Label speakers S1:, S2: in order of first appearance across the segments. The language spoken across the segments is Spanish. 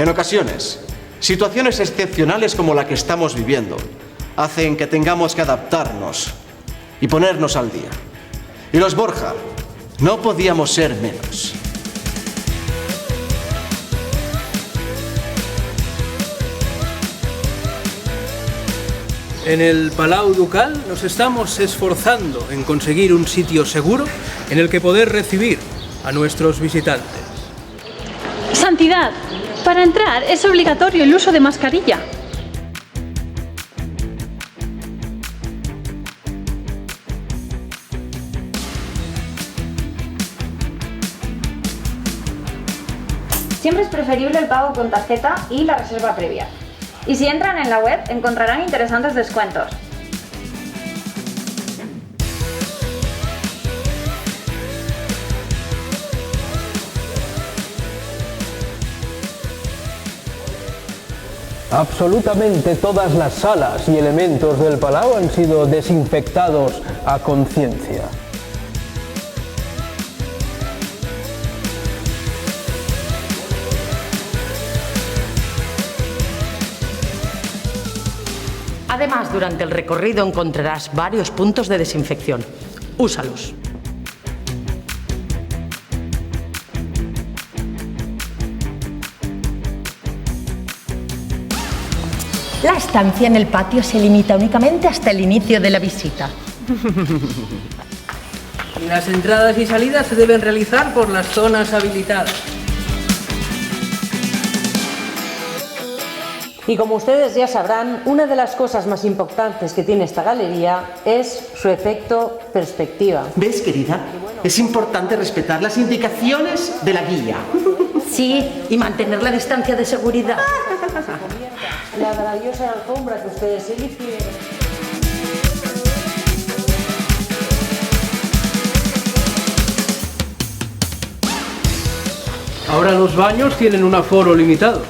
S1: En ocasiones, situaciones excepcionales como la que estamos viviendo hacen que tengamos que adaptarnos y ponernos al día. Y los Borja no podíamos ser menos.
S2: En el Palau Ducal nos estamos esforzando en conseguir un sitio seguro en el que poder recibir a nuestros visitantes.
S3: Santidad, para entrar es obligatorio el uso de mascarilla.
S4: Siempre es preferible el pago con tarjeta y la reserva previa. Y si entran en la web encontrarán interesantes descuentos.
S5: Absolutamente todas las salas y elementos del Palau han sido desinfectados a conciencia.
S6: Además, durante el recorrido encontrarás varios puntos de desinfección. Úsalos. La estancia en el patio se limita únicamente hasta el inicio de la visita.
S2: Las entradas y salidas se deben realizar por las zonas habilitadas.
S6: Y como ustedes ya sabrán, una de las cosas más importantes que tiene esta galería es su efecto perspectiva.
S7: ¿Ves, querida? Es importante respetar las indicaciones de la guía.
S6: Sí, y mantener la distancia de seguridad.
S8: La maravillosa alfombra que ustedes eligieron.
S2: Ahora los baños tienen un aforo limitado.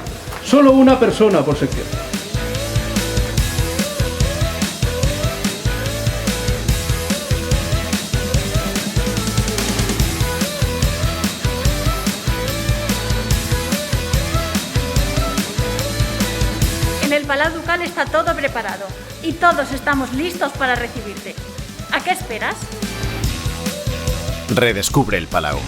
S2: Solo una persona por sección.
S3: En el Palau Ducal está todo preparado y todos estamos listos para recibirte. ¿A qué esperas?
S9: Redescubre el Palau.